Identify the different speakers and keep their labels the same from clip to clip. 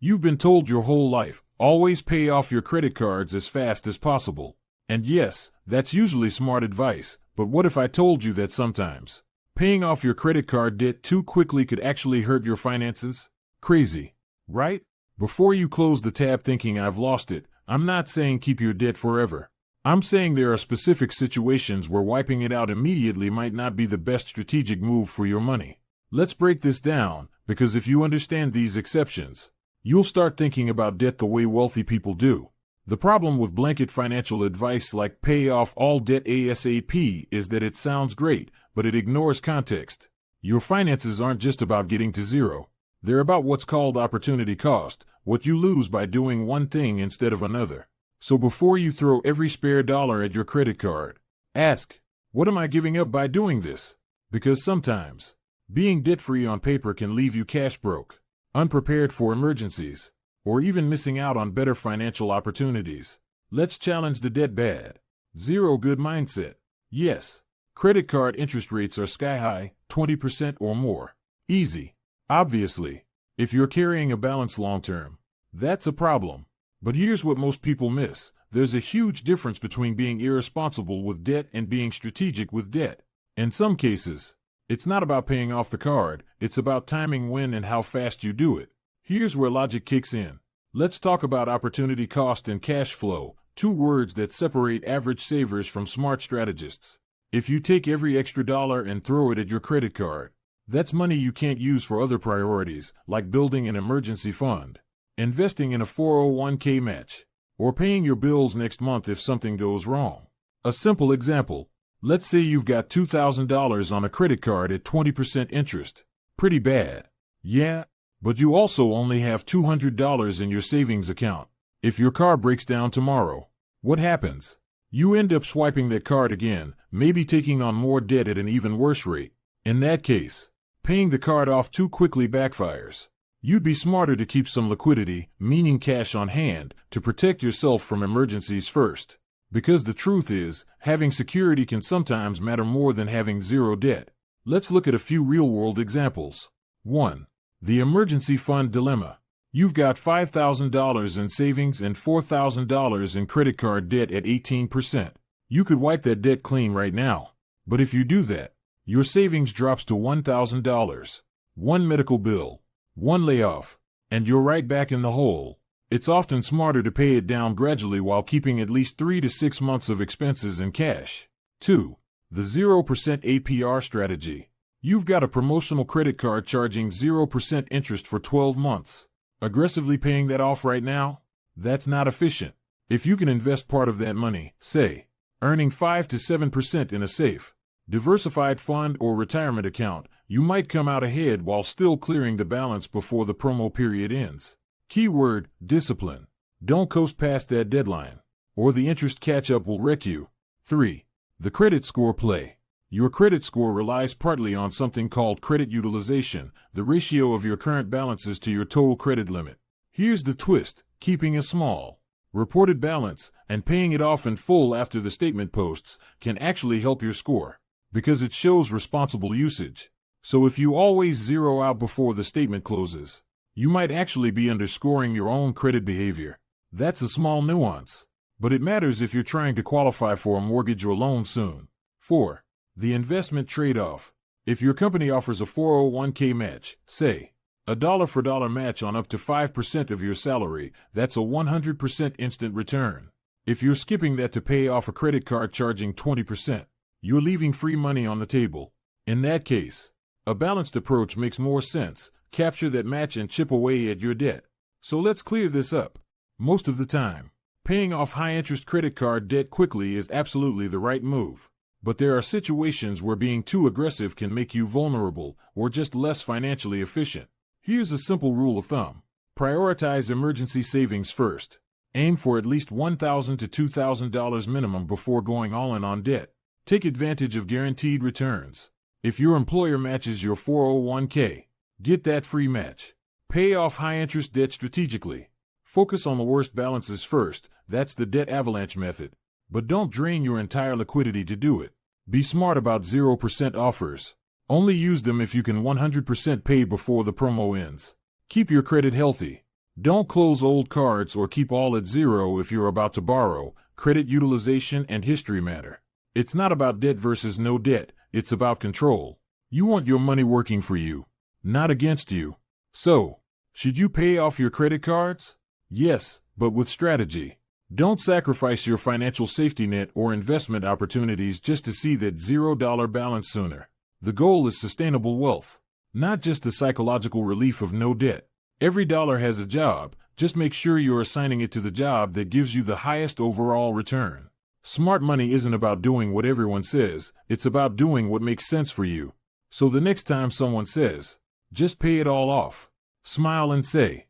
Speaker 1: You've been told your whole life, always pay off your credit cards as fast as possible. And yes, that's usually smart advice, but what if I told you that sometimes paying off your credit card debt too quickly could actually hurt your finances? Crazy, right? Before you close the tab thinking I've lost it, I'm not saying keep your debt forever. I'm saying there are specific situations where wiping it out immediately might not be the best strategic move for your money. Let's break this down, because if you understand these exceptions, you'll start thinking about debt the way wealthy people do. The problem with blanket financial advice like pay off all debt ASAP is that it sounds great, but it ignores context. Your finances aren't just about getting to zero. They're about what's called opportunity cost, what you lose by doing one thing instead of another. So before you throw every spare dollar at your credit card, ask, what am I giving up by doing this? Because sometimes, being debt-free on paper can leave you cash broke, unprepared for emergencies, or even missing out on better financial opportunities. Let's challenge the debt bad, zero good mindset. Yes, credit card interest rates are sky high, 20% or more. Easy. Obviously, if you're carrying a balance long term, that's a problem. But here's what most people miss. There's a huge difference between being irresponsible with debt and being strategic with debt. In some cases, it's not about paying off the card, it's about timing when and how fast you do it. Here's where logic kicks in. Let's talk about opportunity cost and cash flow, two words that separate average savers from smart strategists. If you take every extra dollar and throw it at your credit card, that's money you can't use for other priorities, like building an emergency fund, investing in a 401k match, or paying your bills next month if something goes wrong. A simple example. Let's say you've got $2,000 on a credit card at 20% interest. Pretty bad. Yeah, but you also only have $200 in your savings account. If your car breaks down tomorrow, what happens? You end up swiping that card again, maybe taking on more debt at an even worse rate. In that case, paying the card off too quickly backfires. You'd be smarter to keep some liquidity, meaning cash on hand, to protect yourself from emergencies first. Because the truth is, having security can sometimes matter more than having zero debt. Let's look at a few real-world examples. 1. The emergency fund dilemma. You've got $5,000 in savings and $4,000 in credit card debt at 18%. You could wipe that debt clean right now. But if you do that, your savings drops to $1,000. One medical bill, one layoff, and you're right back in the hole. It's often smarter to pay it down gradually while keeping at least 3 to 6 months of expenses in cash. 2. The 0% APR strategy. You've got a promotional credit card charging 0% interest for 12 months. Aggressively paying that off right now? That's not efficient. If you can invest part of that money, say, earning 5 to 7% in a safe, diversified fund or retirement account, you might come out ahead while still clearing the balance before the promo period ends. Keyword, discipline. Don't coast past that deadline, or the interest catch-up will wreck you. 3. The credit score play. Your credit score relies partly on something called credit utilization, the ratio of your current balances to your total credit limit. Here's the twist: keeping a small, reported balance and paying it off in full after the statement posts can actually help your score, because it shows responsible usage. So if you always zero out before the statement closes, you might actually be underscoring your own credit behavior. That's a small nuance, but it matters if you're trying to qualify for a mortgage or loan soon. 4. The investment trade-off. If your company offers a 401k match, say, a dollar-for-dollar match on up to 5% of your salary, that's a 100% instant return. If you're skipping that to pay off a credit card charging 20%, you're leaving free money on the table. In that case, a balanced approach makes more sense. Capture that match and chip away at your debt. So let's clear this up. Most of the time, paying off high-interest credit card debt quickly is absolutely the right move. But there are situations where being too aggressive can make you vulnerable or just less financially efficient. Here's a simple rule of thumb. Prioritize emergency savings first. Aim for at least $1,000 to $2,000 minimum before going all in on debt. Take advantage of guaranteed returns. If your employer matches your 401k, get that free match. Pay off high-interest debt strategically. Focus on the worst balances first. That's the debt avalanche method. But don't drain your entire liquidity to do it. Be smart about 0% offers. Only use them if you can 100% pay before the promo ends. Keep your credit healthy. Don't close old cards or keep all at zero if you're about to borrow. Credit utilization and history matter. It's not about debt versus no debt, it's about control. You want your money working for you, not against you. So, should you pay off your credit cards? Yes, but with strategy. Don't sacrifice your financial safety net or investment opportunities just to see that $0 balance sooner. The goal is sustainable wealth, not just the psychological relief of no debt. Every dollar has a job, just make sure you're assigning it to the job that gives you the highest overall return. Smart money isn't about doing what everyone says, it's about doing what makes sense for you. So the next time someone says, just pay it all off, smile and say,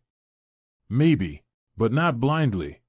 Speaker 1: maybe, but not blindly.